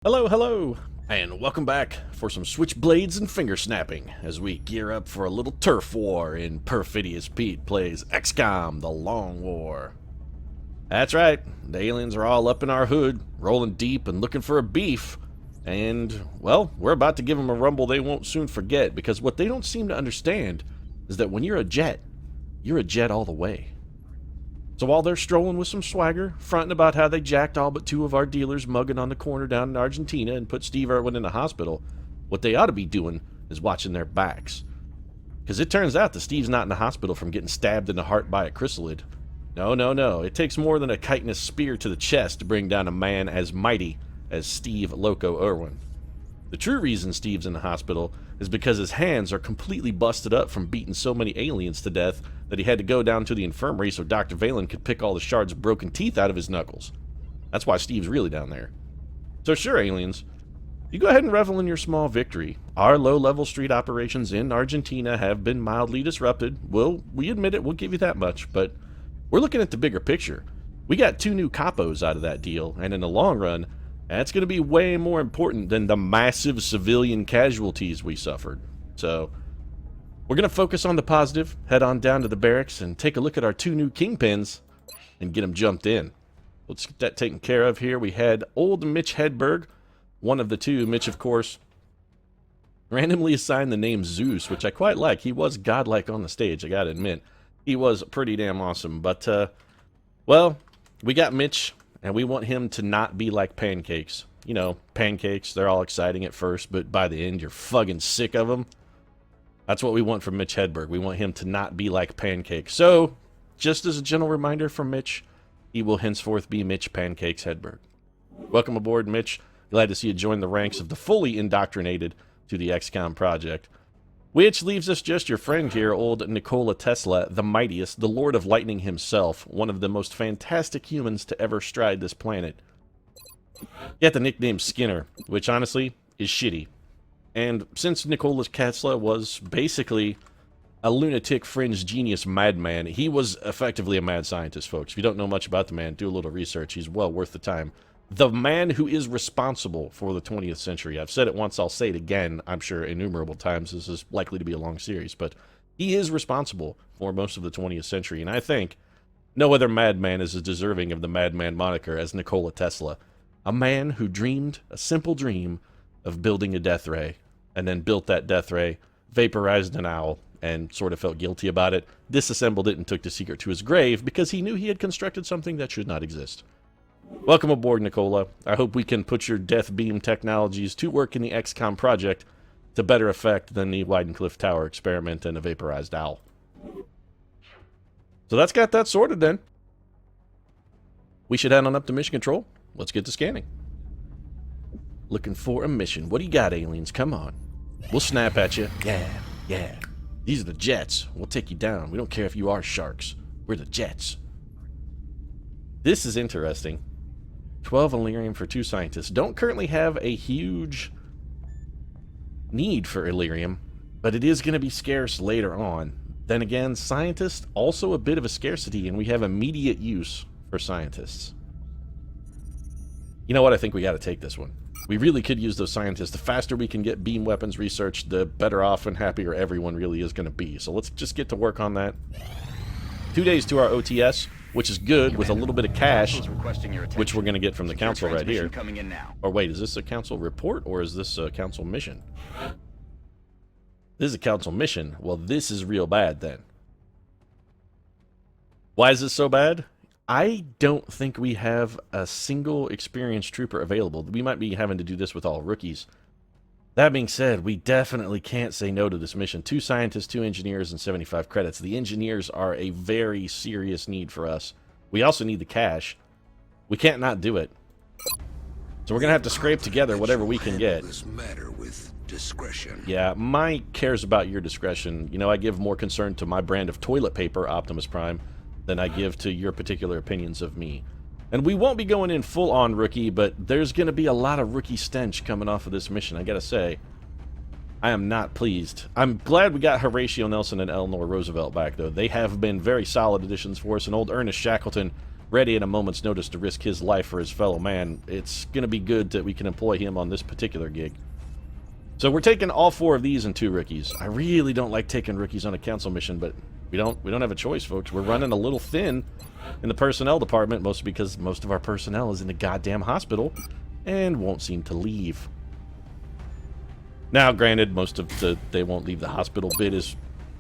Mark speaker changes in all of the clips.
Speaker 1: Hello, hello, and welcome back for some switchblades and finger snapping as we gear up for a little turf war in Perfidious Pete plays XCOM, the Long War. That's right, the aliens are all up in our hood, rolling deep and looking for a beef, and, well, we're about to give them a rumble they won't soon forget, because what they don't seem to understand is that when you're a jet all the way. So while they're strolling with some swagger, fronting about how they jacked all but two of our dealers mugging on the corner down in Argentina and put Steve Irwin in the hospital, what they ought to be doing is watching their backs. Because it turns out that Steve's not in the hospital from getting stabbed in the heart by a chrysalid. No. It takes more than a chitinous spear to the chest to bring down a man as mighty as Steve Loco Irwin. The true reason Steve's in the hospital is because his hands are completely busted up from beating so many aliens to death that he had to go down to the infirmary so Dr. Valen could pick all the shards of broken teeth out of his knuckles. That's why Steve's really down there. So sure, aliens, you go ahead and revel in your small victory. Our low-level street operations in Argentina have been mildly disrupted. We admit it, we'll give you that much, but we're looking at the bigger picture. We got 2 new capos out of that deal, and in the long run, that's going to be way more important than the massive civilian casualties we suffered. So, we're going to focus on the positive, head on down to the barracks, and take a look at our 2 new kingpins, and get them jumped in. Let's get that taken care of here. We had old Mitch Hedberg, one of the 2. Mitch, of course, randomly assigned the name Zeus, which I quite like. He was godlike on the stage, I gotta admit. He was pretty damn awesome. But, well, we got Mitch, and we want him to not be like pancakes. You know, pancakes, they're all exciting at first, but by the end, you're fucking sick of them. That's what we want from Mitch Hedberg. We want him to not be like pancakes. So, just as a gentle reminder from Mitch, he will henceforth be Mitch Pancakes Hedberg. Welcome aboard, Mitch. Glad to see you join the ranks of the fully indoctrinated to the XCOM project. Which leaves us just your friend here, old Nikola Tesla, the mightiest, the Lord of Lightning himself, one of the most fantastic humans to ever stride this planet. He got the nickname Skinner, which honestly is shitty. And since Nikola Tesla was basically a lunatic fringe genius madman, he was effectively a mad scientist, folks. If you don't know much about the man, do a little research. He's well worth the time. The man who is responsible for the 20th century. I've said it once, I'll say it again, I'm sure innumerable times. This is likely to be a long series, but he is responsible for most of the 20th century, and I think no other madman is as deserving of the madman moniker as Nikola Tesla. A man who dreamed a simple dream of building a death ray, and then built that death ray, vaporized an owl, and sort of felt guilty about it, disassembled it, and took the secret to his grave because he knew he had constructed something that should not exist. Welcome aboard, Nikola. I hope we can put your death beam technologies to work in the XCOM project to better effect than the Weidencliff Tower experiment and a vaporized owl. So that's got that sorted then. We should head on up to mission control. Let's get to scanning. Looking for a mission. What do you got, aliens? Come on. We'll snap at you. Yeah. These are the jets. We'll take you down. We don't care if you are sharks. We're the jets. This is interesting. 12 Illyrium for 2 scientists. Don't currently have a huge need for Illyrium, but it is going to be scarce later on. Then again, scientists, also a bit of a scarcity, and we have immediate use for scientists. You know what? I think we got to take this one. We really could use those scientists. The faster we can get beam weapons researched, the better off and happier everyone really is going to be. So let's just get to work on that. 2 days to our OTS, which is good, with a little bit of cash, which we're going to get from the council right here. Or wait, is this a council report, or is this a council mission? This is a council mission. Well, this is real bad, then. Why is this so bad? I don't think we have a single experienced trooper available. We might be having to do this with all rookies. That being said, we definitely can't say no to this mission. 2 scientists, 2 engineers, and 75 credits. The engineers are a very serious need for us. We also need the cash. We can't not do it. So we're going to have to scrape together whatever we can get.
Speaker 2: This matter with discretion.
Speaker 1: Yeah, Mike cares about your discretion. You know, I give more concern to my brand of toilet paper, Optimus Prime, than I give to your particular opinions of me. And we won't be going in full-on rookie, but there's going to be a lot of rookie stench coming off of this mission, I gotta say. I am not pleased. I'm glad we got Horatio Nelson and Eleanor Roosevelt back, though. They have been very solid additions for us, and old Ernest Shackleton ready at a moment's notice to risk his life for his fellow man, it's going to be good that we can employ him on this particular gig. So we're taking all 4 of these and 2 rookies. I really don't like taking rookies on a council mission, but we don't have a choice, folks. We're running a little thin in the personnel department, mostly because most of our personnel is in the goddamn hospital and won't seem to leave. Now, granted, most of the they won't leave the hospital bit is,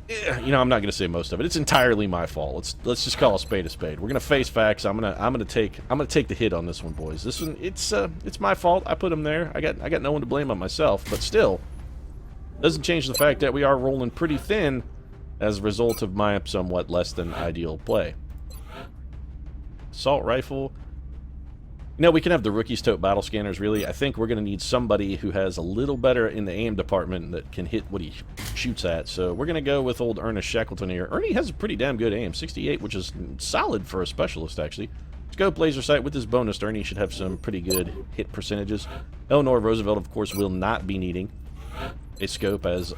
Speaker 1: you know, I'm not going to say most of it. It's entirely my fault. Let's just call a spade a spade. We're going to face facts. I'm gonna take the hit on this one, boys. This one, it's my fault. I put him there. I got no one to blame but myself. But still, doesn't change the fact that we are rolling pretty thin as a result of my somewhat less than ideal play. Assault rifle. You know, we can have the rookies tote battle scanners, really. I think we're going to need somebody who has a little better in the aim department that can hit what he shoots at. So we're going to go with old Ernest Shackleton here. Ernie has a pretty damn good aim, 68, which is solid for a specialist, actually. Scope laser sight with his bonus. Ernie should have some pretty good hit percentages. Eleanor Roosevelt, of course, will not be needing a scope, as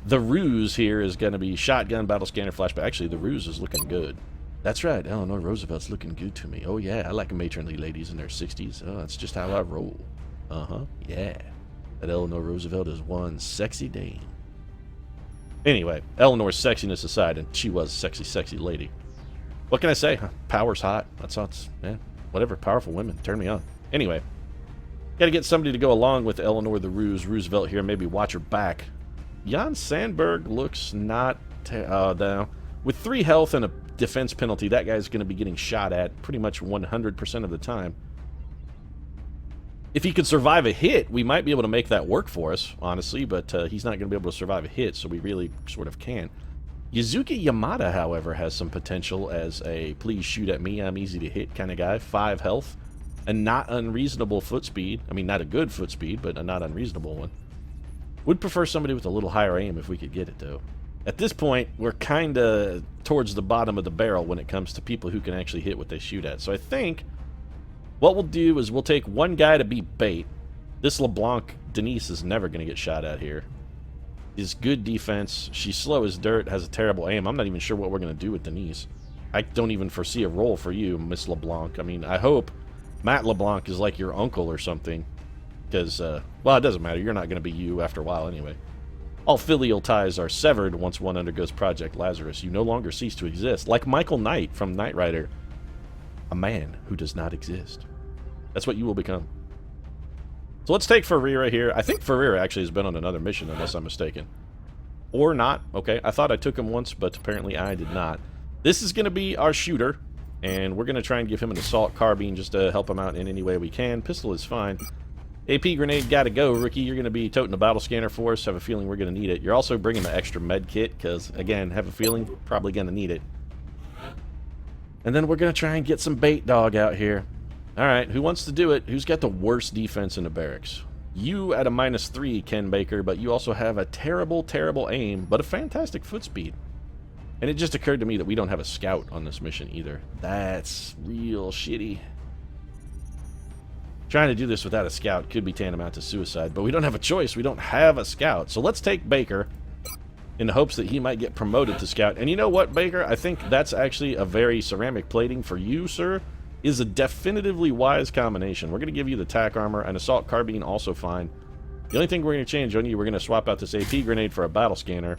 Speaker 1: the ruse here is going to be shotgun, battle scanner, flashback. Actually, the ruse is looking good. That's right, Eleanor Roosevelt's looking good to me. Oh yeah, I like matronly ladies in their 60s. Oh, that's just how I roll. Yeah. That Eleanor Roosevelt is one sexy dame. Anyway, Eleanor's sexiness aside, and she was a sexy lady. What can I say? Power's hot. That's all it's, yeah, whatever. Powerful women. Turn me on. Anyway, gotta get somebody to go along with Eleanor the Roosevelt here, maybe watch her back. Jan Sandberg looks not... now, with 3 health and a defense penalty, that guy's going to be getting shot at pretty much 100% of the time. If he could survive a hit, we might be able to make that work for us, honestly, but he's not going to be able to survive a hit, so we really sort of can. Yuzuki Yamada, however, has some potential as a please shoot at me, I'm easy to hit kind of guy. 5 health, a not unreasonable foot speed. I mean, not a good foot speed, but a not unreasonable one. Would prefer somebody with a little higher aim if we could get it, though. At this point, we're kind of towards the bottom of the barrel when it comes to people who can actually hit what they shoot at. So I think what we'll do is we'll take one guy to be bait. This LeBlanc Denise is never going to get shot at here. Is good defense. She's slow as dirt, has a terrible aim. I'm not even sure what we're going to do with Denise. I don't even foresee a role for you, Miss LeBlanc. I mean, I hope Matt LeBlanc is like your uncle or something. Because, well, it doesn't matter. You're not going to be you after a while anyway. All filial ties are severed once one undergoes Project Lazarus. You no longer cease to exist. Like Michael Knight from Knight Rider. A man who does not exist. That's what you will become. So let's take Ferreira here. I think Ferreira actually has been on another mission, unless I'm mistaken. Or not. Okay, I thought I took him once, but apparently I did not. This is going to be our shooter. And we're going to try and give him an assault carbine just to help him out in any way we can. Pistol is fine. AP grenade gotta go, rookie. You're gonna be toting a battle scanner for us. Have a feeling we're gonna need it. You're also bringing the extra med kit, because, again, have a feeling probably gonna need it. And then we're gonna try and get some bait dog out here. Alright, who wants to do it? Who's got the worst defense in the barracks? You at a -3, Ken Baker, but you also have a terrible, terrible aim, but a fantastic foot speed. And it just occurred to me that we don't have a scout on this mission either. That's real shitty. Trying to do this without a scout could be tantamount to suicide, but we don't have a choice. We don't have a scout. So let's take Baker in the hopes that he might get promoted to scout. And you know what, Baker? I think that's actually a very ceramic plating for you, sir, is a definitively wise combination. We're going to give you the tack armor, and assault carbine also fine. The only thing we're going to change on you, we're going to swap out this AP grenade for a battle scanner.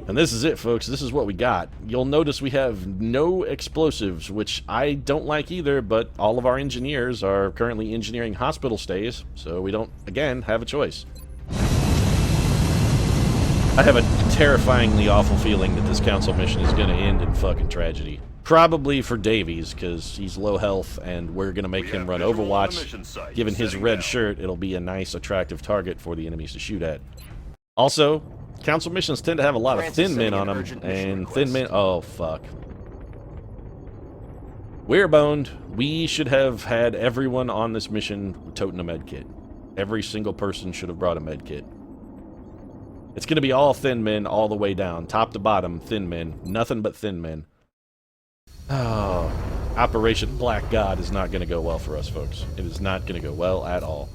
Speaker 1: And this is it, folks. This is what we got. You'll notice we have no explosives, which I don't like either, but all of our engineers are currently engineering hospital stays, so we don't, again, have a choice. I have a terrifyingly awful feeling that this council mission is going to end in fucking tragedy. Probably for Davies, because he's low health, and we're going to make him run Overwatch. Given his red shirt, it'll be a nice, attractive target for the enemies to shoot at. Also, council missions tend to have a lot of thin men on them, and thin men... Oh, fuck. We're boned. We should have had everyone on this mission toting a medkit. Every single person should have brought a medkit. It's going to be all thin men all the way down. Top to bottom, thin men. Nothing but thin men. Oh, Operation Black God is not going to go well for us, folks. It is not going to go well at all.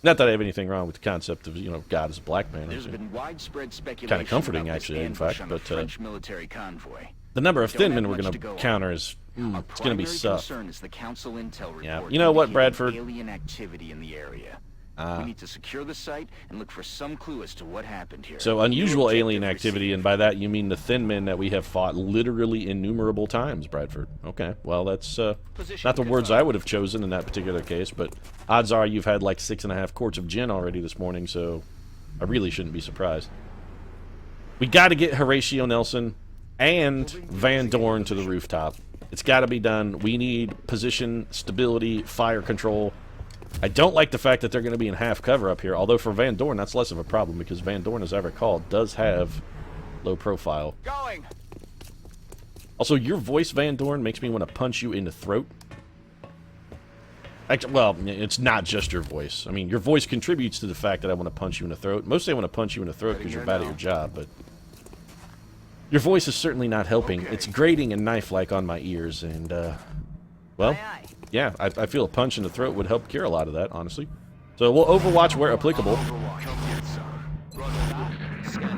Speaker 1: Not that I have anything wrong with the concept of, you know, God as a black man.
Speaker 3: There's been widespread speculation
Speaker 1: kind of comforting,
Speaker 3: about this
Speaker 1: actually, in
Speaker 3: ambush
Speaker 1: fact.
Speaker 3: on
Speaker 1: But
Speaker 3: a French military convoy.
Speaker 1: The number of
Speaker 3: Don't
Speaker 1: thin
Speaker 3: have
Speaker 1: men we're
Speaker 3: much
Speaker 1: going
Speaker 3: to
Speaker 1: to
Speaker 3: go on.
Speaker 1: counter is it's going to be
Speaker 3: Primary
Speaker 1: sus.
Speaker 3: concern is the Council intel report
Speaker 1: Yeah, you know what,
Speaker 3: indicating
Speaker 1: Bradford?
Speaker 3: alien activity in the area. We need to secure the site and look for some clue as to what happened here.
Speaker 1: So unusual
Speaker 3: New
Speaker 1: alien
Speaker 3: objective
Speaker 1: activity,
Speaker 3: received.
Speaker 1: and by that you mean the thin men that we have fought literally innumerable times, Bradford. Okay, well that's
Speaker 3: Position
Speaker 1: not the words
Speaker 3: confirmed.
Speaker 1: I would have chosen in that particular case, but odds are you've had like 6.5 quarts of gin already this morning, so I really shouldn't be surprised. We got to get Horatio Nelson and Van Dorn to the rooftop. It's got to be done. We need position, stability, fire control. I don't like the fact that they're going to be in half cover up here, although for Van Dorn that's less of a problem because Van Dorn, as I recall, does have low profile.
Speaker 3: Going.
Speaker 1: Also, your voice, Van Dorn, makes me want to punch you in the throat. Actually, well, it's not just your voice. I mean, your voice contributes to the fact that I want to punch you in the throat. Mostly I want to punch you in the throat because you're bad at your job, but your voice is certainly not helping. It's grating and knife-like on my ears, and, well, yeah, I feel a punch in the throat would help cure a lot of that, honestly. So we'll overwatch where applicable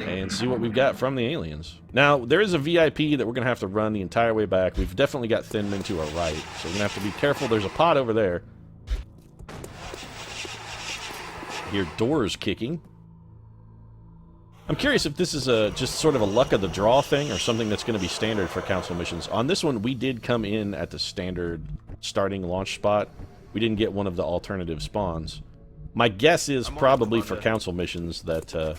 Speaker 1: and see what we've got from the aliens. Now, there is a VIP that we're going to have to run the entire way back. We've definitely got thin men to our right, so we're going to have to be careful. There's a pod over there. Hear doors kicking. I'm curious if this is just sort of a luck of the draw thing or something that's going to be standard for council missions. On this one, we did come in at the standard starting launch spot. We didn't get one of the alternative spawns. My guess is probably for council missions that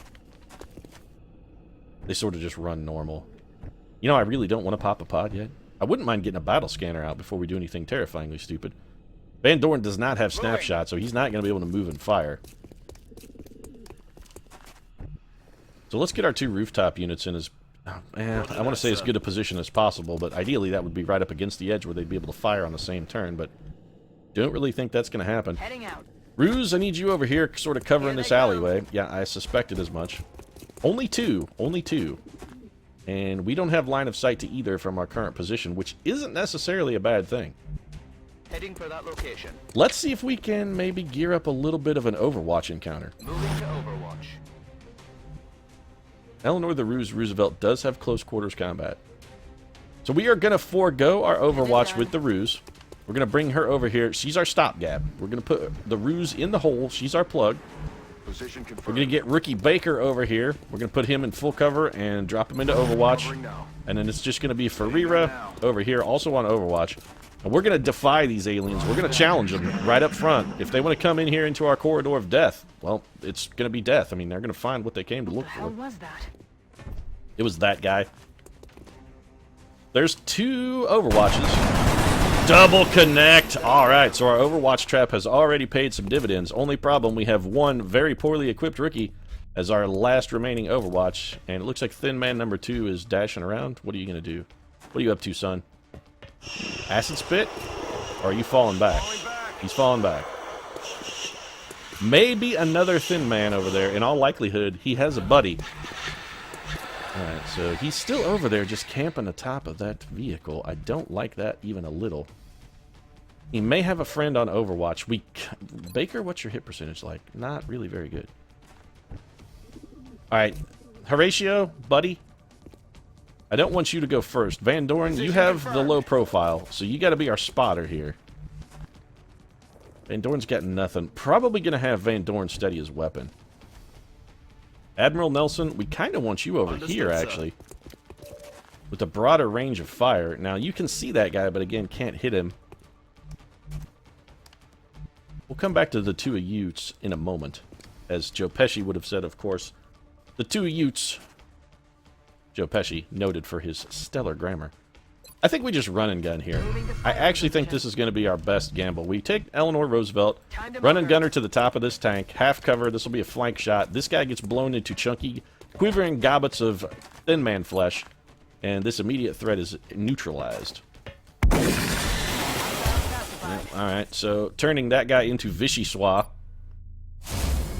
Speaker 1: they sort of just run normal. You know, I really don't want to pop a pod yet. I wouldn't mind getting a battle scanner out before we do anything terrifyingly stupid. Van Dorn does not have snapshot, so he's not going to be able to move and fire. So let's get our 2 rooftop units in as, I want to say as good a position as possible, but ideally that would be right up against the edge where they'd be able to fire on the same turn, but don't really think that's going to happen.
Speaker 4: Heading out.
Speaker 1: Ruse, I need you over here sort of covering this alleyway. Yeah, I suspected as much. Only 2. Only 2. And we don't have line of sight to either from our current position, which isn't necessarily a bad thing.
Speaker 3: Heading for that location.
Speaker 1: Let's see if we can maybe gear up a little bit of an Overwatch encounter.
Speaker 3: Moving to Overwatch.
Speaker 1: Eleanor the Ruse Roosevelt does have close quarters combat. So we are going to forego our Overwatch with the Ruse. We're going to bring her over here. She's our stopgap. We're going to put the Ruse in the hole. She's our plug.
Speaker 2: Position confirmed.
Speaker 1: We're going to get Rookie Baker over here. We're going to put him in full cover and drop him into Overwatch. And then it's just going to be Ferreira over here, also on Overwatch. And we're going to defy these aliens. We're going to challenge them right up front. If they want to come in here into our corridor of death, well, it's going to be death. I mean, they're going to find what they came to look
Speaker 4: How
Speaker 1: for.
Speaker 4: was that?
Speaker 1: It was that guy. There's 2 Overwatches. Double connect! Alright, so our Overwatch trap has already paid some dividends. Only problem, we have 1 very poorly equipped rookie as our last remaining Overwatch. And it looks like Thin Man number 2 is dashing around. What are you going to do? What are you up to, son? Acid Spit? Or are you falling back? He's falling back. Maybe another Thin Man over there. In all likelihood, he has a buddy. Alright, so he's still over there just camping atop of that vehicle. I don't like that even a little. He may have a friend on Overwatch. Baker, what's your hit percentage like? Not really very good. Alright, Horatio, buddy. I don't want you to go first. Van Dorn, you have the low profile, so you gotta be our spotter here. Van Dorn's got nothing. Probably gonna have Van Dorn steady his weapon. Admiral Nelson, we kind of want you over here, actually. With a broader range of fire. Now, you can see that guy, but again, can't hit him. We'll come back to the 2 Utes in a moment. As Joe Pesci would have said, of course. The 2 Utes. Joe Pesci, noted for his stellar grammar. I think we just run and gun here. I actually think this is going to be our best gamble. We take Eleanor Roosevelt, run and gun her to the top of this tank, half cover. This will be a flank shot. This guy gets blown into chunky, quivering gobbets of Thin Man flesh, and this immediate threat is neutralized. Alright, so turning that guy into Vichyssoise.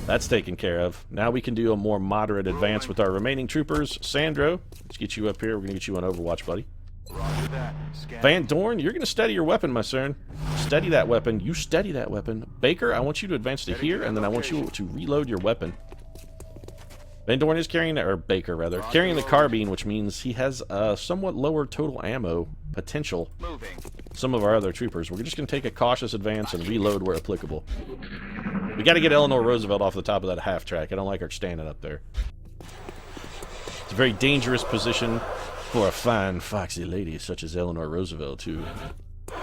Speaker 1: That's taken care of. Now we can do a more moderate advance with our remaining troopers. Sandro, let's get you up here. We're going to get you on Overwatch, buddy. Van Dorn, you're going to steady your weapon, my son. Steady that weapon. You steady that weapon. Baker, I want you to advance to here, and then I want you to reload your weapon. Van Dorn is carrying, or Baker rather, carrying the carbine, which means he has a somewhat lower total ammo potential. Some of our other troopers. We're just going to take a cautious advance and reload where applicable. We got to get Eleanor Roosevelt off the top of that half track. I don't like her standing up there. It's a very dangerous position for a fine, foxy lady such as Eleanor Roosevelt to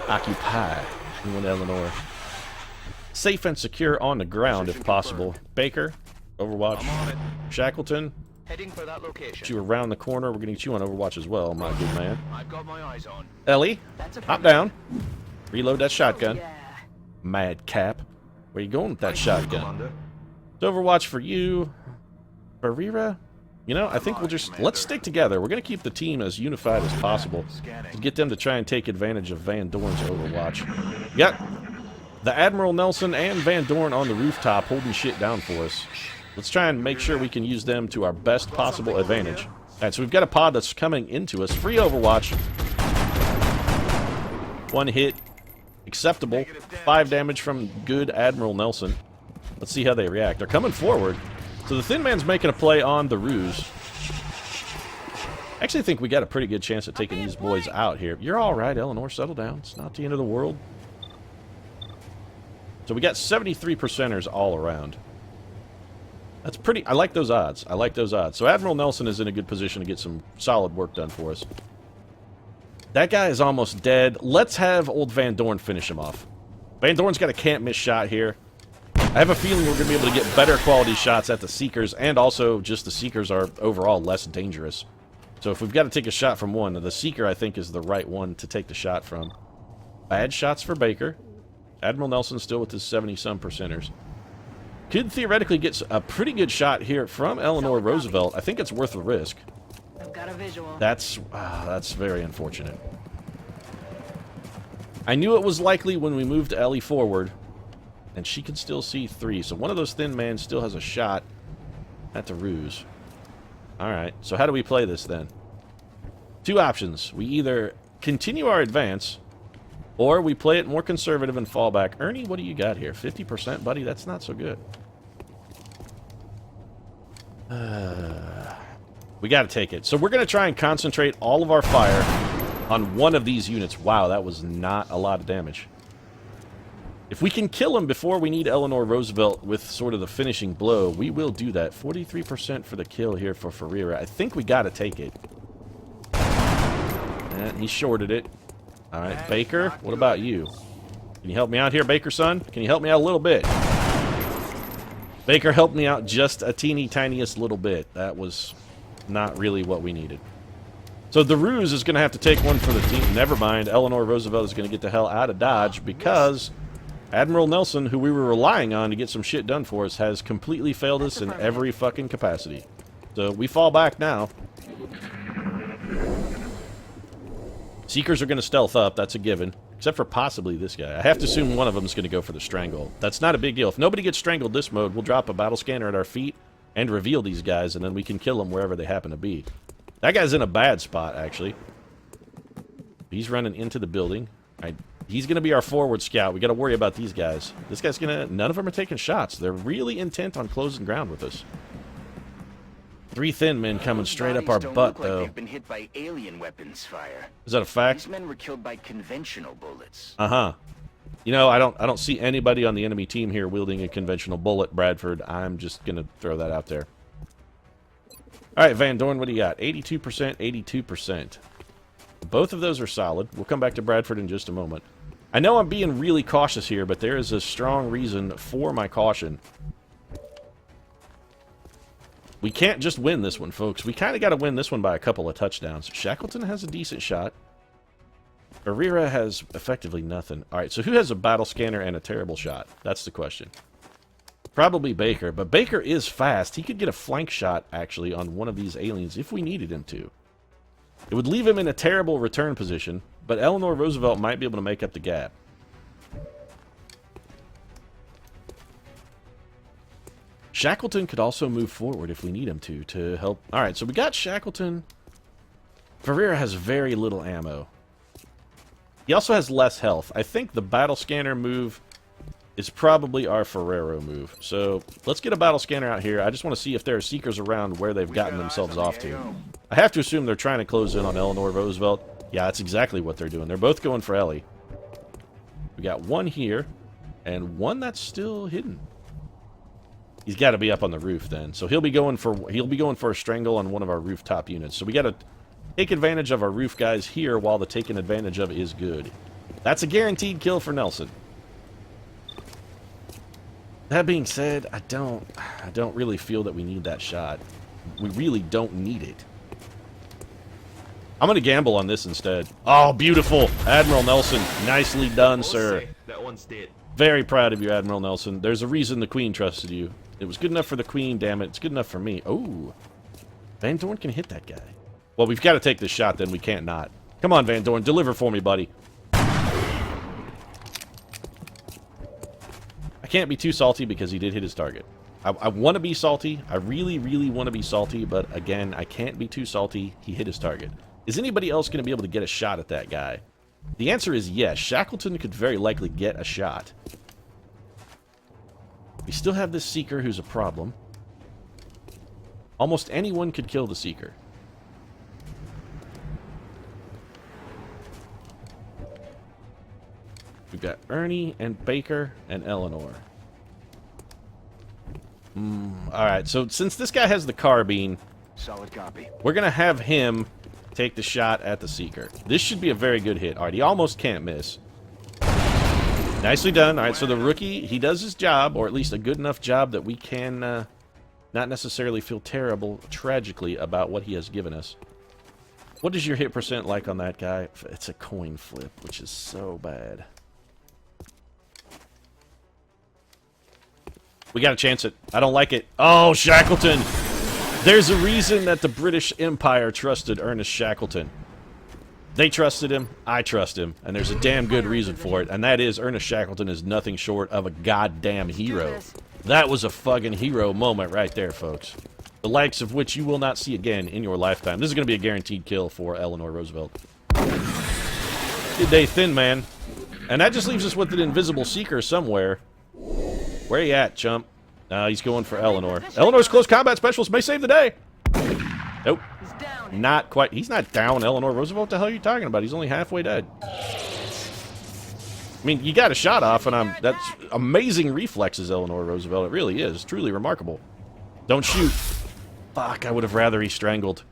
Speaker 1: occupy. We want Eleanor safe and secure on the ground if possible. Baker, Overwatch. Shackleton,
Speaker 3: Heading for that location.
Speaker 1: get you around the corner. We're going to get you on Overwatch as well, my good man.
Speaker 3: I've got my eyes on.
Speaker 1: Ellie, hop down. Reload that shotgun.
Speaker 4: Yeah.
Speaker 1: Madcap. Where you going with that shotgun? It's Overwatch for you. Barrera? You know, I think we'll just... Let's stick together. We're going to keep the team as unified as possible to get them to try and take advantage of Van Dorn's Overwatch. We got the Admiral Nelson and Van Dorn on the rooftop holding shit down for us. Let's try and make sure we can use them to our best possible advantage. Alright, so we've got a pod that's coming into us. Free Overwatch. 1 hit. Acceptable. 5 damage from good Admiral Nelson. Let's see how they react. They're coming forward. So the Thin Man's making a play on the ruse. I actually think we got a pretty good chance at taking these boys out here. You're alright, Eleanor. Settle down. It's not the end of the world. So we got 73%ers all around. That's pretty... I like those odds. I like those odds. So Admiral Nelson is in a good position to get some solid work done for us. That guy is almost dead. Let's have old Van Dorn finish him off. Van Dorn's got a can't-miss shot here. I have a feeling we're going to be able to get better quality shots at the Seekers, and also just the Seekers are overall less dangerous. So if we've got to take a shot from one, the Seeker, I think, is the right one to take the shot from. Bad shots for Baker. Admiral Nelson still with his 70-some percenters. Could theoretically get a pretty good shot here from Eleanor Roosevelt. I think it's worth the risk.
Speaker 4: I've got a visual.
Speaker 1: That's very unfortunate. I knew it was likely when we moved Ellie forward, and she can still see 3. So one of those Thin Men still has a shot at the ruse. Alright, so how do we play this then? 2 options. We either continue our advance, or we play it more conservative and fall back. Ernie, what do you got here? 50%, buddy? That's not so good. We got to take it. So we're going to try and concentrate all of our fire on one of these units. Wow, that was not a lot of damage. If we can kill him before we need Eleanor Roosevelt with sort of the finishing blow, we will do that. 43% for the kill here for Ferreira. I think we got to take it. And he shorted it. All right, Baker, what about you? Can you help me out here, Baker, son? Can you help me out a little bit? Baker helped me out just a teeny tiniest little bit. That was not really what we needed. So the ruse is going to have to take one for the team. Never mind. Eleanor Roosevelt is going to get the hell out of Dodge because Admiral Nelson, who we were relying on to get some shit done for us, has completely failed us in every fucking capacity. So we fall back now. Seekers are going to stealth up. That's a given. Except for possibly this guy. I have to assume one of them is going to go for the strangle. That's not a big deal. If nobody gets strangled this mode, we'll drop a battle scanner at our feet and reveal these guys, and then we can kill them wherever they happen to be. That guy's in a bad spot, actually. He's running into the building. He's going to be our forward scout. We got to worry about these guys. This guy's going to... None of them are taking shots. They're really intent on closing ground with us. 3 Thin Men coming straight up our butt, though.
Speaker 3: They've been hit by alien weapons fire.
Speaker 1: Is that a fact?
Speaker 3: These men were killed by conventional bullets.
Speaker 1: Uh-huh. You know, I don't see anybody on the enemy team here wielding a conventional bullet, Bradford. I'm just going to throw that out there. All right, Van Dorn, what do you got? 82%, 82%. Both of those are solid. We'll come back to Bradford in just a moment. I know I'm being really cautious here, but there is a strong reason for my caution. We can't just win this one, folks. We kind of got to win this one by a couple of touchdowns. Shackleton has a decent shot. Barrera has effectively nothing. All right, so who has a battle scanner and a terrible shot? That's the question. Probably Baker, but Baker is fast. He could get a flank shot, actually, on one of these aliens if we needed him to. It would leave him in a terrible return position, but Eleanor Roosevelt might be able to make up the gap. Shackleton could also move forward if we need him to help. Alright, so we got Shackleton. Ferreira has very little ammo. He also has less health. I think the battle scanner move is probably our Ferrero move. So let's get a battle scanner out here. I just want to see if there are seekers around where they've gotten themselves off to. I have to assume they're trying to close in on Eleanor Roosevelt. Yeah, that's exactly what they're doing. They're both going for Ellie. We got one here, and one that's still hidden. He's got to be up on the roof then. So he'll be going for a strangle on one of our rooftop units. So we got to take advantage of our roof guys here while the taking advantage of is good. That's a guaranteed kill for Nelson. That being said, I don't really feel that we need that shot. We really don't need it. I'm going to gamble on this instead. Oh, beautiful. Admiral Nelson. Nicely done, sir.
Speaker 4: That one's dead.
Speaker 1: Very proud of you, Admiral Nelson. There's a reason the Queen trusted you. It was good enough for the Queen, damn it. It's good enough for me. Oh, Van Dorn can hit that guy. Well, we've got to take this shot, then. We can't not. Come on, Van Dorn. Deliver for me, buddy. I can't be too salty because he did hit his target. I want to be salty. I really, really want to be salty, but again, I can't be too salty. He hit his target. Is anybody else going to be able to get a shot at that guy? The answer is yes. Shackleton could very likely get a shot. We still have this Seeker who's a problem. Almost anyone could kill the Seeker. We've got Ernie and Baker and Eleanor. Alright, so since this guy has the carbine,
Speaker 3: Solid copy.
Speaker 1: we're going to have him take the shot at the Seeker. This should be a very good hit. Alright, he almost can't miss. Nicely done. Alright, so the rookie, he does his job, or at least a good enough job that we can not necessarily feel terrible, tragically, about what he has given us. What is your hit percent like on that guy? It's a coin flip, which is so bad. We gotta chance it. I don't like it. Oh, Shackleton! There's a reason that the British Empire trusted Ernest Shackleton. They trusted him, I trust him, and there's a damn good reason for it, and that is Ernest Shackleton is nothing short of a goddamn hero. That was a fucking hero moment right there, folks. The likes of which you will not see again in your lifetime. This is going to be a guaranteed kill for Eleanor Roosevelt. Good day, Thin Man. And that just leaves us with an invisible Seeker somewhere. Where you at, chump? He's going for Eleanor. Eleanor's close combat specialist may save the day. Nope. Not quite. He's not down, Eleanor Roosevelt. What the hell are you talking about? He's only halfway dead. I mean, you got a shot off, and that's amazing reflexes, Eleanor Roosevelt. It really is. Truly remarkable. Don't shoot. Fuck, I would have rather he strangled.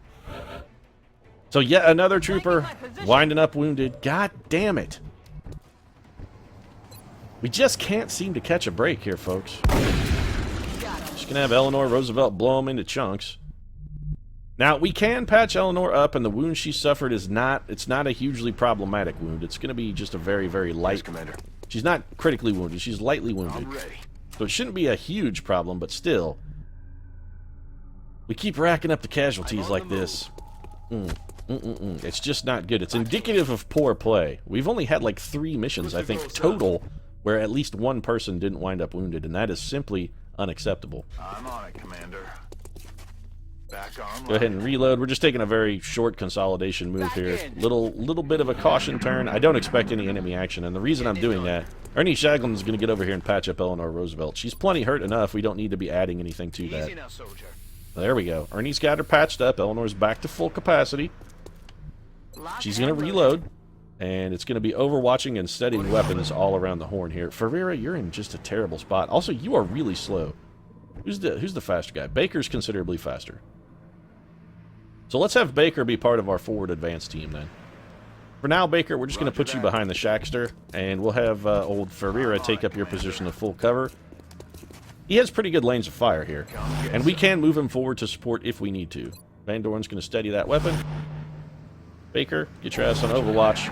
Speaker 1: So yet another trooper winding up wounded. God damn it. We just can't seem to catch a break here, folks. Just gonna have Eleanor Roosevelt blow him into chunks. Now, we can patch Eleanor up, and the wound she suffered is not a hugely problematic wound. It's gonna be just a very, very light...
Speaker 3: Yes, Commander.
Speaker 1: She's not critically wounded, she's lightly wounded.
Speaker 3: I'm ready.
Speaker 1: So it shouldn't be a huge problem, but still. We keep racking up the casualties like this. It's just not good. It's indicative of poor play. We've only had like 3 missions, I think, total, where at least one person didn't wind up wounded, and that is simply unacceptable.
Speaker 3: I'm on it, Commander. Back on.
Speaker 1: Go ahead and reload. We're just taking a very short consolidation move here. Little bit of a caution turn. I don't expect any enemy action, and the reason I'm doing that, Ernie Shackleton's going to get over here and patch up Eleanor Roosevelt. She's plenty hurt enough. We don't need to be adding anything to that.
Speaker 3: Easy now, soldier.
Speaker 1: There we go. Ernie's got her patched up. Eleanor's back to full capacity. She's going to reload, and it's going to be overwatching and steadying weapons all around the horn here. Ferreira, you're in just a terrible spot. Also, you are really slow. Who's the faster guy? Baker's considerably faster. So let's have Baker be part of our forward advance team then. For now, Baker, we're just going to put you behind the Shackster, and we'll have old Ferreira take up your position of full cover. He has pretty good lanes of fire here, and we can move him forward to support if we need to. Van Dorn's going to steady that weapon. Baker, get your ass on Overwatch.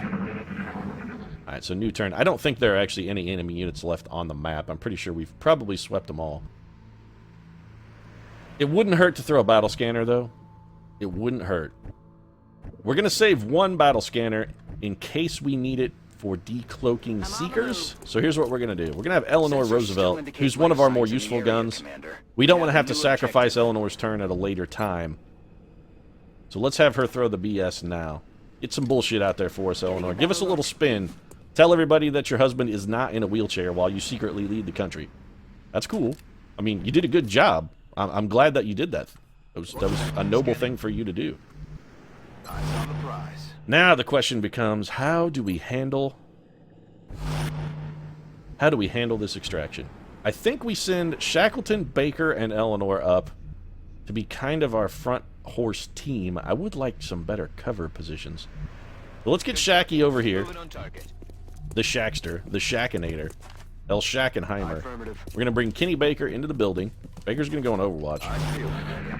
Speaker 1: Alright, so new turn. I don't think there are actually any enemy units left on the map. I'm pretty sure we've probably swept them all. It wouldn't hurt to throw a battle scanner, though. It wouldn't hurt. We're going to save one battle scanner in case we need it for decloaking Seekers. So here's what we're going to do. We're going to have Eleanor Roosevelt, who's one of our more useful guns. We don't want to have to sacrifice Eleanor's turn at a later time. So let's have her throw the BS now. Get some bullshit out there for us, Eleanor. Give us a little spin Tell everybody that your husband is not in a wheelchair while you secretly lead the country. That's cool. I mean, you did a good job. I'm glad that you did that. That was a noble thing for you to do.
Speaker 3: Eyes on the prize.
Speaker 1: Now the question becomes, how do we handle this extraction? I think we send Shackleton, Baker, and Eleanor up to be kind of our front horse team. I would like some better cover positions. So let's get Shacky over here. The Shackster, the Shackinator, El Shackenheimer. We're going to bring Kenny Baker into the building. Baker's going to go on Overwatch.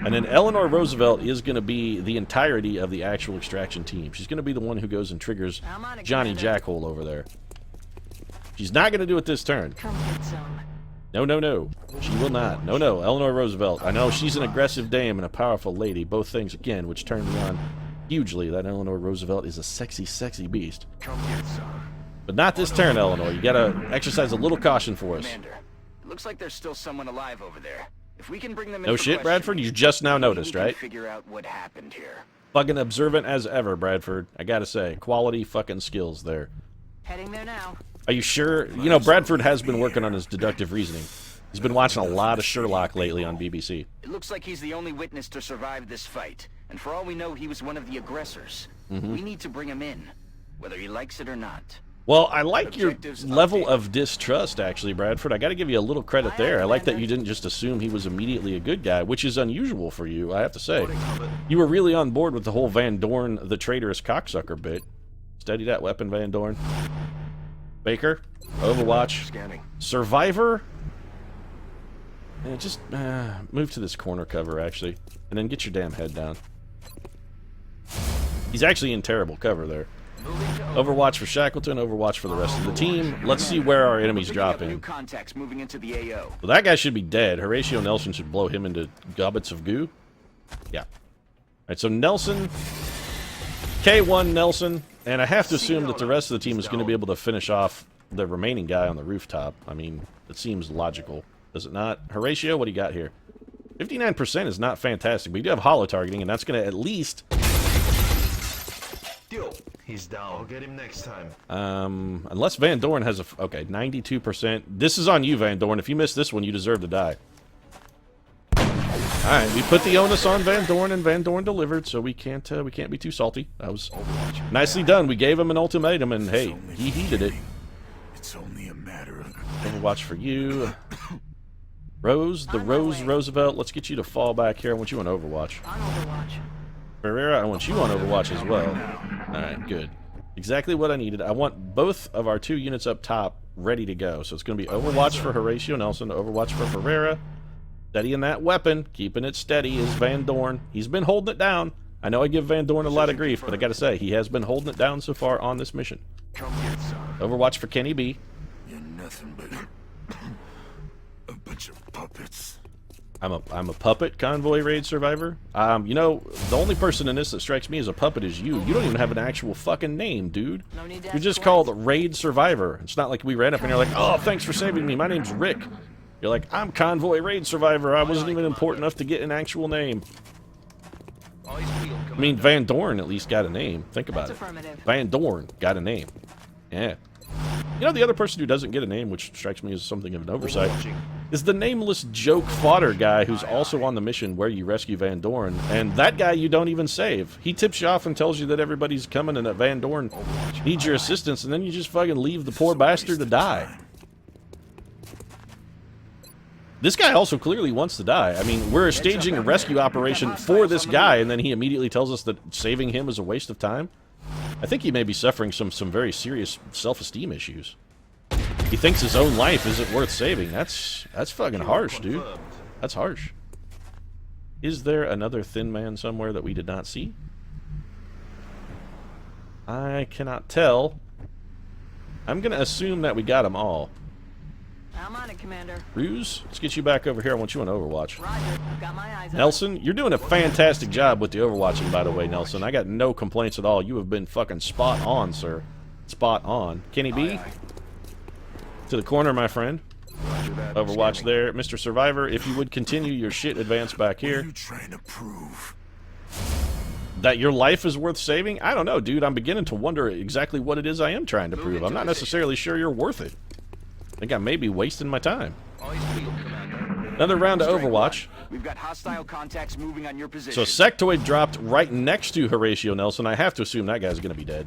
Speaker 1: And then Eleanor Roosevelt is going to be the entirety of the actual extraction team. She's going to be the one who goes and triggers Johnny Jackhole over there. She's not going to do it this turn. No, no, no. She will not. No, no. Eleanor Roosevelt. I know she's an aggressive dame and a powerful lady. Both things, again, which turn me on hugely. That Eleanor Roosevelt is a sexy, sexy beast. But not this turn, Eleanor. You gotta exercise a little caution for us.
Speaker 3: Commander, it looks like there's still someone alive over there. If we can bring them in
Speaker 1: No
Speaker 3: for
Speaker 1: shit, Bradford? You
Speaker 3: questioning,
Speaker 1: just now noticed,
Speaker 3: we can
Speaker 1: right?
Speaker 3: Figure out what happened here.
Speaker 1: Fucking observant as ever, Bradford. I gotta say. Quality fucking skills there.
Speaker 4: Heading there now.
Speaker 1: Are you sure? You know, Bradford has been working on his deductive reasoning. He's been watching a lot of Sherlock lately on BBC.
Speaker 3: It looks like he's the only witness to survive this fight. And for all we know, he was one of the aggressors. We need to bring him in, whether he likes it or not.
Speaker 1: Well, I like your
Speaker 3: Objectives
Speaker 1: level
Speaker 3: updated.
Speaker 1: of distrust, actually, Bradford. I got to give you a little credit there. I like that you didn't just assume he was immediately a good guy, which is unusual for you, I have to say. You were really on board with the whole Van Dorn, the traitorous cocksucker bit. Steady that weapon, Van Dorn. Baker, Overwatch,
Speaker 3: Scanning.
Speaker 1: Survivor. Just move to this corner cover, actually, and then get your damn head down. He's actually in terrible cover there. Overwatch for Shackleton, Overwatch for the rest of the team. Let's see where our enemies
Speaker 3: Picking
Speaker 1: drop
Speaker 3: up new
Speaker 1: in.
Speaker 3: contacts moving into the AO.
Speaker 1: Well, that guy should be dead. Horatio Nelson should blow him into gobbets of goo. Yeah. Alright, so Nelson, K1 Nelson, and I have to assume that the rest of the team is going to be able to finish off the remaining guy on the rooftop. I mean, it seems logical, does it not? Horatio, what do you got here? 59% is not fantastic, but you do have hollow targeting, and that's going to at least...
Speaker 5: He's down. I'll get him next time.
Speaker 1: Unless Van Dorn has a... Okay, 92%. This is on you, Van Dorn. If you miss this one, you deserve to die. Alright, we put the onus on Van Dorn, and Van Dorn delivered, so we can't be too salty. That was nicely done. We gave him an ultimatum, and hey, he heeded it.
Speaker 2: It's only a matter of...
Speaker 1: Overwatch for you. Rose, the Rose Roosevelt. Let's get you to fall back here. I want you on Overwatch.
Speaker 4: On Overwatch.
Speaker 1: Ferreira, I want you on Overwatch as well. Alright, good. Exactly what I needed. I want both of our 2 units up top ready to go. So it's going to be Overwatch for Horatio Nelson, Overwatch for Ferreira. Steadying that weapon, keeping it steady is Van Dorn. He's been holding it down. I know I give Van Dorn a lot of grief, but I gotta say, he has been holding it down so far on this mission.
Speaker 3: Come get some.
Speaker 1: Overwatch for Kenny B.
Speaker 2: You're nothing but... a bunch of puppets.
Speaker 1: I'm a puppet convoy raid survivor. You know, the only person in this that strikes me as a puppet is you. You don't even have an actual fucking name, dude.
Speaker 4: No need to
Speaker 1: You're
Speaker 4: ask
Speaker 1: just
Speaker 4: twice.
Speaker 1: called Raid Survivor. It's not like we ran up and you're like, oh, thanks for saving me. My name's Rick. You're like, I'm Convoy Raid Survivor. I wasn't even important enough to get an actual name. I mean, Van Dorn at least got a name. Think about
Speaker 4: That's
Speaker 1: it.
Speaker 4: affirmative.
Speaker 1: Van Dorn got a name. Yeah. You know, the other person who doesn't get a name, which strikes me as something of an oversight, is the nameless joke fodder guy who's also on the mission where you rescue Van Dorn. And that guy you don't even save. He tips you off and tells you that everybody's coming and that Van Dorn needs your assistance, and then you just fucking leave the poor bastard to die. This guy also clearly wants to die. I mean, we're staging a rescue operation for this guy, and then he immediately tells us that saving him is a waste of time. I think he may be suffering some very serious self-esteem issues. He thinks his own life isn't worth saving. That's fucking harsh, dude. That's harsh. Is there another thin man somewhere that we did not see? I cannot tell. I'm gonna assume that we got them all.
Speaker 4: I'm on it, Commander.
Speaker 1: Ruse, let's get you back over here. I want you on Overwatch.
Speaker 4: Roger. I've got my eyes on it.
Speaker 1: Nelson, you're doing a fantastic job with the overwatching, by the way, Nelson. I got no complaints at all. You have been fucking spot on, sir. Spot on. Kenny B, to the corner, my friend. Overwatch there. Mr. Survivor, if you would continue your shit advance back
Speaker 2: What are
Speaker 1: here.
Speaker 2: you trying to prove?
Speaker 1: That your life is worth saving? I don't know, dude. I'm beginning to wonder exactly what it is I am trying to prove. I'm not necessarily sure you're worth it. I think I may be wasting my time. Another round of Overwatch.
Speaker 3: We've got hostile contacts moving on your position.
Speaker 1: So Sectoid dropped right next to Horatio Nelson. I have to assume that guy's going to be dead.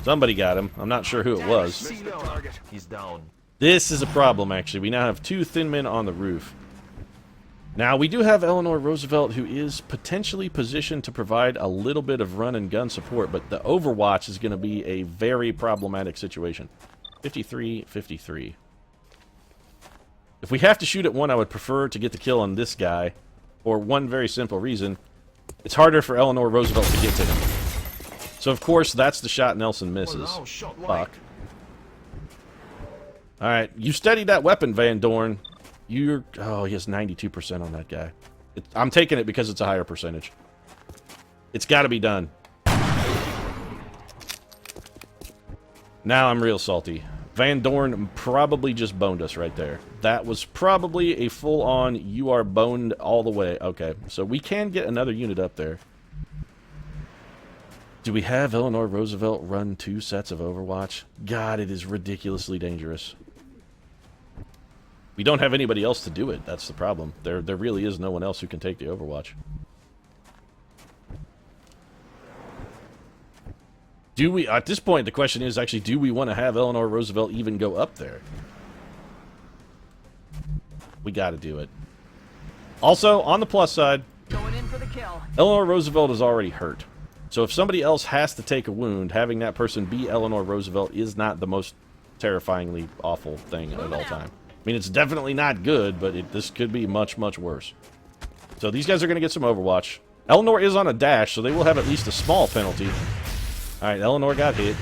Speaker 1: Somebody got him. I'm not sure who it was.
Speaker 5: He's down.
Speaker 1: This is a problem, actually. We now have 2 thin men on the roof. Now, we do have Eleanor Roosevelt, who is potentially positioned to provide a little bit of run-and-gun support, but the Overwatch is going to be a very problematic situation. 53-53. If we have to shoot at one, I would prefer to get the kill on this guy, for one very simple reason. It's harder for Eleanor Roosevelt to get to him. So, of course, that's the shot Nelson misses. Fuck. Alright, you steadied that weapon, Van Dorn. You're... Oh, he has 92% on that guy. I'm taking it because it's a higher percentage. It's got to be done. Now I'm real salty. Van Dorn probably just boned us right there. That was probably a full-on, you are boned all the way. Okay, so we can get another unit up there. Do we have Eleanor Roosevelt run 2 sets of Overwatch? God, it is ridiculously dangerous. We don't have anybody else to do it. That's the problem. There really is no one else who can take the Overwatch. Do we... At this point, the question is actually, do we want to have Eleanor Roosevelt even go up there? We got to do it. Also, on the plus side,
Speaker 4: Going in for the kill.
Speaker 1: Eleanor Roosevelt is already hurt. So if somebody else has to take a wound, having that person be Eleanor Roosevelt is not the most terrifyingly awful thing at all time. I mean, it's definitely not good, but this could be much, much worse. So these guys are going to get some Overwatch. Eleanor is on a dash, so they will have at least a small penalty. Alright, Eleanor got hit.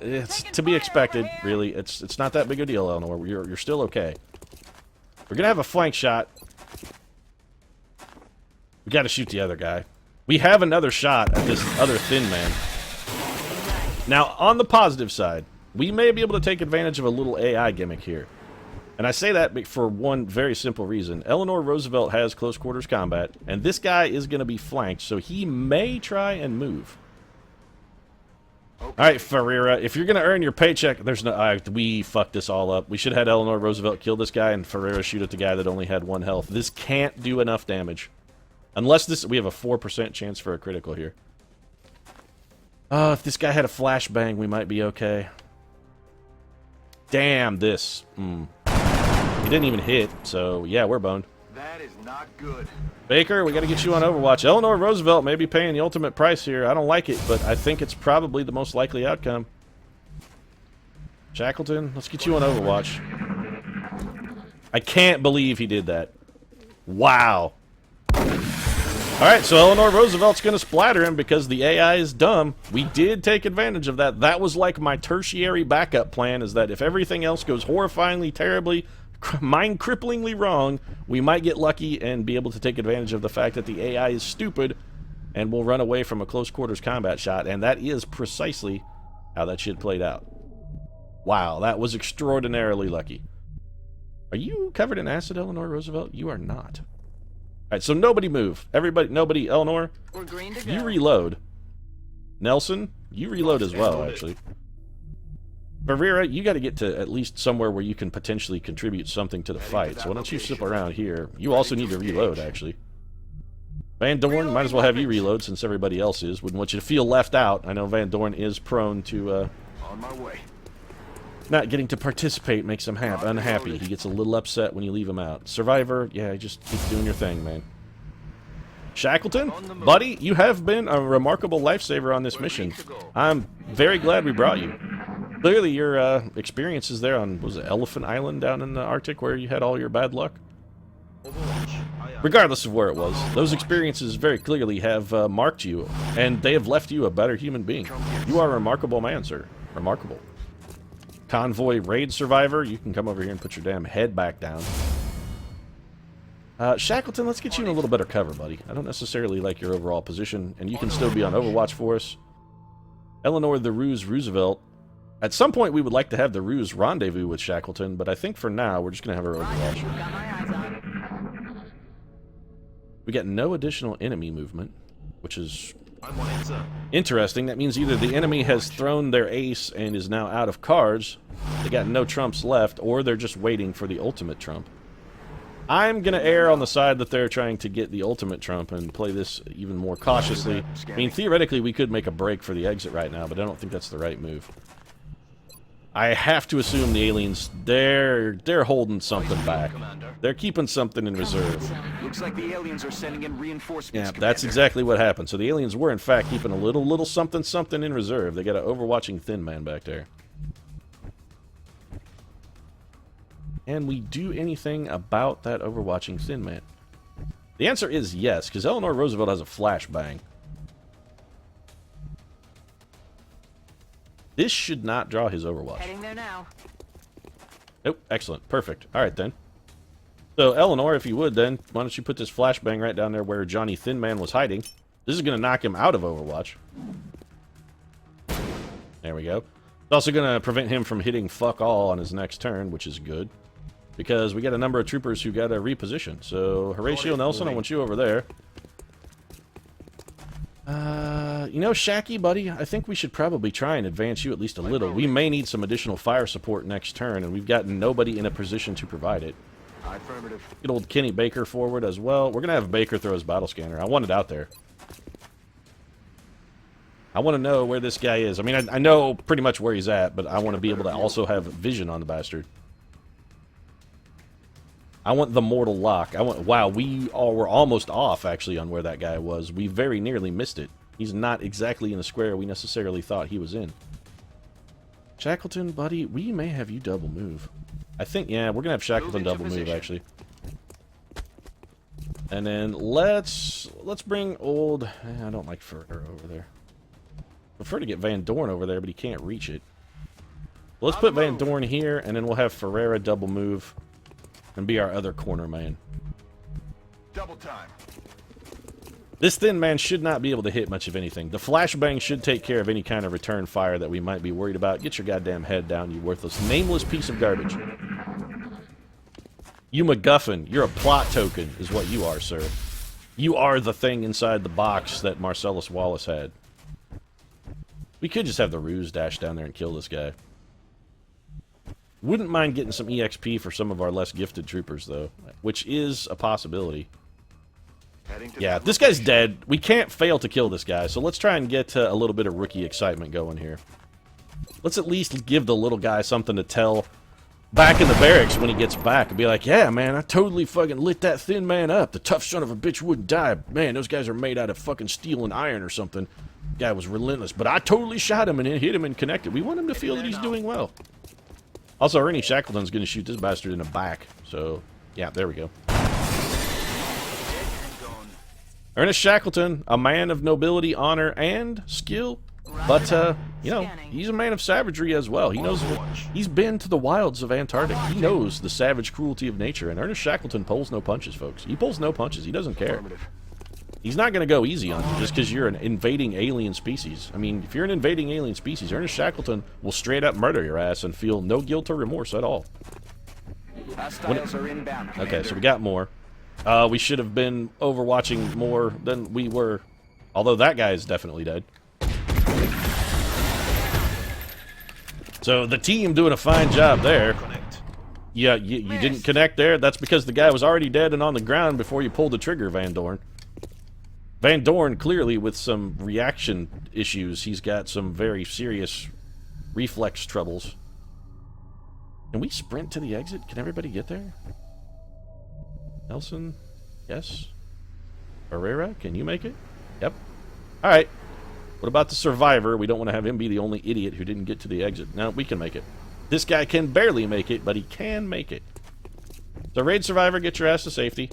Speaker 1: It's to be expected, really. It's not that big a deal, Eleanor. You're still okay. We're going to have a flank shot. We got to shoot the other guy. We have another shot at this other thin man. Now, on the positive side, we may be able to take advantage of a little AI gimmick here. And I say that for one very simple reason. Eleanor Roosevelt has close quarters combat, and this guy is going to be flanked, so he may try and move. Okay. Alright, Ferreira, if you're going to earn your paycheck, there's no... we fucked this all up. We should have had Eleanor Roosevelt kill this guy and Ferreira shoot at the guy that only had 1 health. This can't do enough damage. Unless this... We have a 4% chance for a critical here. If this guy had a flashbang, we might be okay. Damn, this. He didn't even hit, so yeah, we're boned.
Speaker 2: That is not good.
Speaker 1: Baker, we gotta get you on Overwatch. Eleanor Roosevelt may be paying the ultimate price here. I don't like it, but I think it's probably the most likely outcome. Shackleton, let's get you on Overwatch. I can't believe he did that. Wow. Alright, so Eleanor Roosevelt's gonna splatter him because the AI is dumb. We did take advantage of that. That was like my tertiary backup plan, is that if everything else goes horrifyingly, terribly, mind-cripplingly wrong, we might get lucky and be able to take advantage of the fact that the AI is stupid and will run away from a close-quarters combat shot, and that is precisely how that shit played out. Wow, that was extraordinarily lucky. Are you covered in acid, Eleanor Roosevelt? You are not. Alright, so nobody move. Everybody, nobody, Eleanor,
Speaker 4: We're green to go.
Speaker 1: you reload. Nelson, you reload as well, actually. Ferreira, you got to get to at least somewhere where you can potentially contribute something to the fight, so why don't you slip around here. You also need to reload, actually. Van Dorn, might as well have you reload since everybody else is. Wouldn't want you to feel left out. I know Van Dorn is prone to,
Speaker 2: On my way.
Speaker 1: not getting to participate makes him unhappy. He gets a little upset when you leave him out. Survivor, yeah, just keep doing your thing, man. Shackleton, buddy, you have been a remarkable lifesaver on this mission. I'm very glad we brought you. Clearly your experiences there on, was it Elephant Island down in the Arctic where you had all your bad luck? Regardless of where it was, those experiences very clearly have marked you, and they have left you a better human being. You are a remarkable man, sir. Remarkable. Convoy raid survivor, you can come over here and put your damn head back down. Shackleton, let's get you in a little better cover, buddy. I don't necessarily like your overall position, and you can still be on Overwatch for us. Eleanor the Ruse Roosevelt. At some point, we would like to have the Ruse rendezvous with Shackleton, but I think for now, we're just going to have her Overwatch.
Speaker 4: Got my eyes on.
Speaker 1: We get no additional enemy movement. which is
Speaker 5: I'm on it, sir.
Speaker 1: interesting. That means either the enemy has thrown their ace and is now out of cards, they got no trumps left, or they're just waiting for the ultimate trump. I'm going to err on the side that they're trying to get the ultimate trump and play this even more cautiously. I mean, theoretically, we could make a break for the exit right now, but I don't think that's the right move. I have to assume the aliens, they're holding something back. They're keeping something in reserve.
Speaker 3: Looks like the aliens are sending in reinforcements.
Speaker 1: Yeah,
Speaker 3: Commander.
Speaker 1: that's exactly what happened. So the aliens were, in fact, keeping a little something in reserve. They got an overwatching Thin Man back there. And we do anything about that overwatching Thin Man? The answer is yes, because Eleanor Roosevelt has a flashbang. This should not draw his overwatch.
Speaker 4: Heading there now.
Speaker 1: Nope, excellent, perfect. All right then. So Eleanor, if you would, then why don't you put this flashbang right down there where Johnny Thin Man was hiding? This is going to knock him out of Overwatch. There we go. It's also going to prevent him from hitting fuck all on his next turn, which is good. Because we got a number of troopers who got to reposition. So, Horatio Nelson, I want you over there. You know, Shacky, buddy, I think we should probably try and advance you at least a little. We may need some additional fire support next turn, and we've got nobody in a position to provide it.
Speaker 3: Affirmative.
Speaker 1: Get old Kenny Baker forward as well. We're going to have Baker throw his battle scanner. I want it out there. I want to know where this guy is. I mean, I know pretty much where he's at, but I want to be able to also have vision on the bastard. I want the mortal lock. Wow, we were almost off, actually, on where that guy was. We very nearly missed it. He's not exactly in the square we necessarily thought he was in. Shackleton, buddy, we may have you double move. I think, yeah, we're going to have Shackleton double move, actually. And then let's bring old... I don't like Ferrer over there. Prefer to get Van Dorn over there, but he can't reach it. Let's put Van Dorn here, and then we'll have Ferreira double move and be our other corner man.
Speaker 2: Double time.
Speaker 1: This Thin Man should not be able to hit much of anything. The flashbang should take care of any kind of return fire that we might be worried about. Get your goddamn head down, you worthless, nameless piece of garbage. You MacGuffin, you're a plot token, is what you are, sir. You are the thing inside the box that Marcellus Wallace had. We could just have the Ruse dash down there and kill this guy. Wouldn't mind getting some EXP for some of our less gifted troopers, though, which is a possibility. Yeah, this guy's dead. We can't fail to kill this guy, so let's try and get a little bit of rookie excitement going here. Let's at least give the little guy something to tell back in the barracks when he gets back and be like, yeah, man, I totally fucking lit that Thin Man up. The tough son of a bitch wouldn't die. Man, those guys are made out of fucking steel and iron or something. Guy was relentless, but I totally shot him and hit him and connected. We want him to feel that he's doing well. Also, Ernie Shackleton's going to shoot this bastard in the back. So, yeah, there we go. Ernest Shackleton, a man of nobility, honor, and skill. But, you know, he's a man of savagery as well. He knows, he's been to the wilds of Antarctica. He knows the savage cruelty of nature. And Ernest Shackleton pulls no punches, folks. He pulls no punches. He doesn't care. He's not going to go easy on you just because you're an invading alien species. I mean, if you're an invading alien species, Ernest Shackleton will straight up murder your ass and feel no guilt or remorse at all.
Speaker 3: Hostiles are inbound,
Speaker 1: okay, so we got more. We should have been overwatching more than we were. Although that guy is definitely dead. So the team doing a fine job there. Yeah, you didn't connect there. That's because the guy was already dead and on the ground before you pulled the trigger, Van Dorn. Van Dorn, clearly with some reaction issues. He's got some very serious reflex troubles. Can we sprint to the exit? Can everybody get there? Nelson? Yes? Herrera? Can you make it? Yep. Alright. What about the survivor? We don't want to have him be the only idiot who didn't get to the exit. No, we can make it. This guy can barely make it, but he can make it. So, raid survivor, get your ass to safety.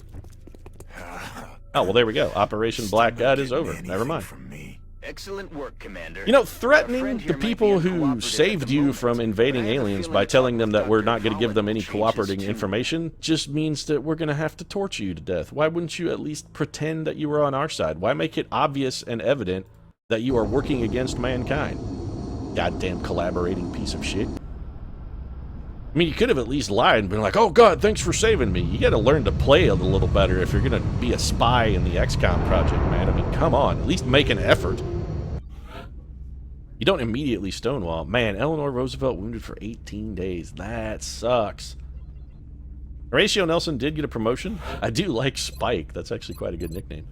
Speaker 1: Oh, well, there we go. Operation Black God is over. Never mind.
Speaker 3: Excellent work, Commander.
Speaker 1: You know, threatening the people who saved you from invading aliens by telling them that we're not going to give them any cooperating information just means that we're going to have to torture you to death. Why wouldn't you at least pretend that you were on our side? Why make it obvious and evident that you are working against mankind? Goddamn collaborating piece of shit. I mean, you could have at least lied and been like, oh god, thanks for saving me. You gotta learn to play a little better if you're gonna be a spy in the XCOM project, man. I mean, come on, at least make an effort. You don't immediately stonewall. Man, Eleanor Roosevelt wounded for 18 days. That sucks. Horatio Nelson did get a promotion. I do like Spike. That's actually quite a good nickname.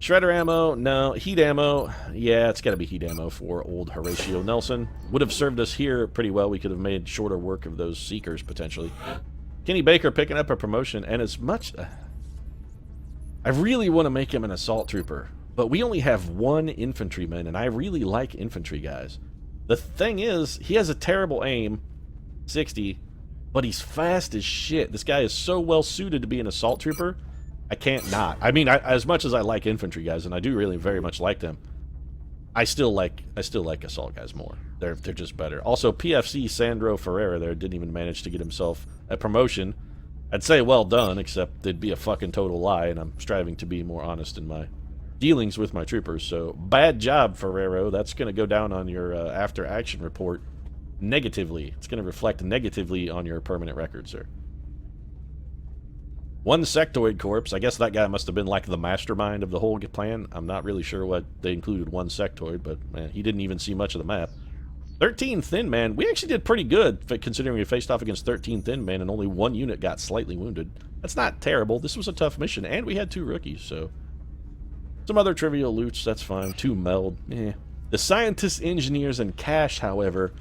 Speaker 1: Shredder ammo, no. Heat ammo, yeah, it's got to be heat ammo for old Horatio Nelson. Would have served us here pretty well. We could have made shorter work of those Seekers, potentially. Kenny Baker picking up a promotion, and as much... I really want to make him an assault trooper, but we only have one infantryman, and I really like infantry guys. The thing is, he has a terrible aim, 60, but he's fast as shit. This guy is so well suited to be an assault trooper, I can't not. I mean, as much as I like infantry guys, and I do really very much like them, I still like assault guys more. They're just better. Also, PFC Sandro Ferreira there didn't even manage to get himself a promotion. I'd say well done, except it'd be a fucking total lie, and I'm striving to be more honest in my dealings with my troopers. So, bad job, Ferrero. That's going to go down on your after-action report negatively. It's going to reflect negatively on your permanent record, sir. One sectoid corpse. I guess that guy must have been like the mastermind of the whole plan. I'm not really sure what they included one sectoid, but man, he didn't even see much of the map. 13 Thin Man. We actually did pretty good, considering we faced off against 13 Thin Man and only one unit got slightly wounded. That's not terrible. This was a tough mission, and we had 2 rookies, so... Some other trivial loots, that's fine. 2 meld, eh. The scientists, engineers, and cash, however...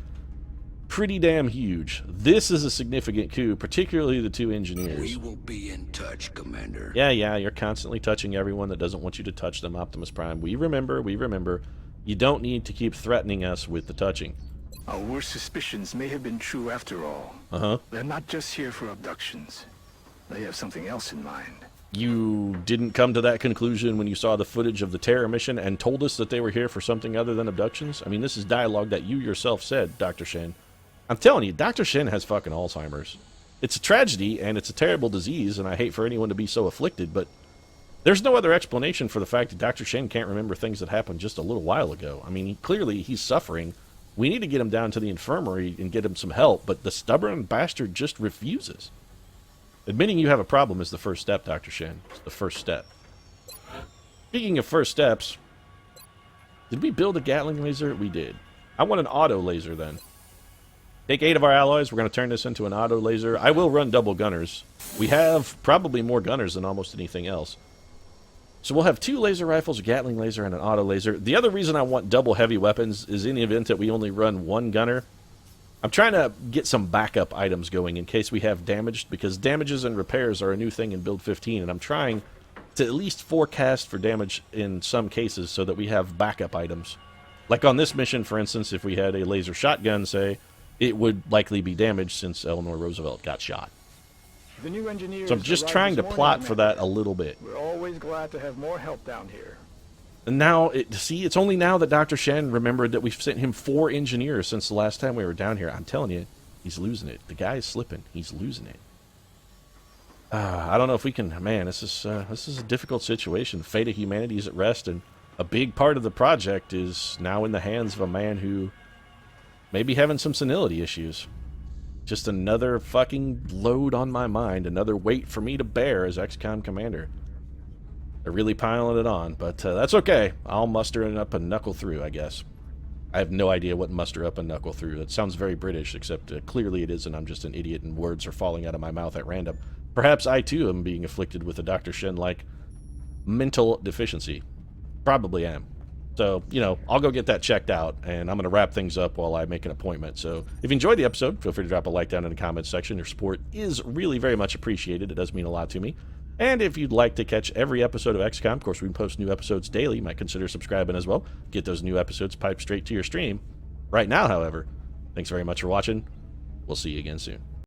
Speaker 1: pretty damn huge. This is a significant coup, particularly the 2 engineers.
Speaker 2: We will be in touch, Commander.
Speaker 1: Yeah, you're constantly touching everyone that doesn't want you to touch them, Optimus Prime. We remember. You don't need to keep threatening us with the touching.
Speaker 2: Our worst suspicions may have been true after all.
Speaker 1: Uh-huh.
Speaker 2: They're not just here for abductions. They have something else in mind.
Speaker 1: You didn't come to that conclusion when you saw the footage of the terror mission and told us that they were here for something other than abductions? I mean, this is dialogue that you yourself said, Dr. Shen. I'm telling you, Dr. Shen has fucking Alzheimer's. It's a tragedy, and it's a terrible disease, and I hate for anyone to be so afflicted, but there's no other explanation for the fact that Dr. Shen can't remember things that happened just a little while ago. I mean, clearly he's suffering. We need to get him down to the infirmary and get him some help, but the stubborn bastard just refuses. Admitting you have a problem is the first step, Dr. Shen. It's the first step. Speaking of first steps, did we build a Gatling laser? We did. I want an auto laser, then. Take 8 of our alloys. We're going to turn this into an auto laser. I will run double gunners. We have probably more gunners than almost anything else. So we'll have 2 laser rifles, a Gatling laser, and an auto laser. The other reason I want double heavy weapons is in the event that we only run 1 gunner. I'm trying to get some backup items going in case we have damaged, because damages and repairs are a new thing in Build 15, and I'm trying to at least forecast for damage in some cases so that we have backup items. Like on this mission, for instance, if we had a laser shotgun, say, it would likely be damaged since Eleanor Roosevelt got shot.
Speaker 6: The new engineers
Speaker 1: So I'm just
Speaker 6: arrived
Speaker 1: trying to
Speaker 6: this morning,
Speaker 1: plot for that
Speaker 6: Commander.
Speaker 1: a little bit.
Speaker 6: We're always glad to have more help down here.
Speaker 1: And now, it's only now that Dr. Shen remembered that we've sent him 4 engineers since the last time we were down here. I'm telling you, he's losing it. The guy is slipping. He's losing it. I don't know if we can... Man, this is a difficult situation. Fate of humanity is at rest, and a big part of the project is now in the hands of a man who may be having some senility issues. Just another fucking load on my mind, another weight for me to bear as XCOM commander. They're really piling it on, but that's okay. I'll muster it up and knuckle through, I guess. I have no idea what muster up and knuckle through. That sounds very British, except clearly it isn't. I'm just an idiot and words are falling out of my mouth at random. Perhaps I too am being afflicted with a Dr. Shen-like mental deficiency. Probably am. So, you know, I'll go get that checked out, and I'm going to wrap things up while I make an appointment. So, if you enjoyed the episode, feel free to drop a like down in the comments section. Your support is really very much appreciated. It does mean a lot to me. And if you'd like to catch every episode of XCOM, of course, we post new episodes daily. You might consider subscribing as well. Get those new episodes piped straight to your stream. Right now, however, thanks very much for watching. We'll see you again soon.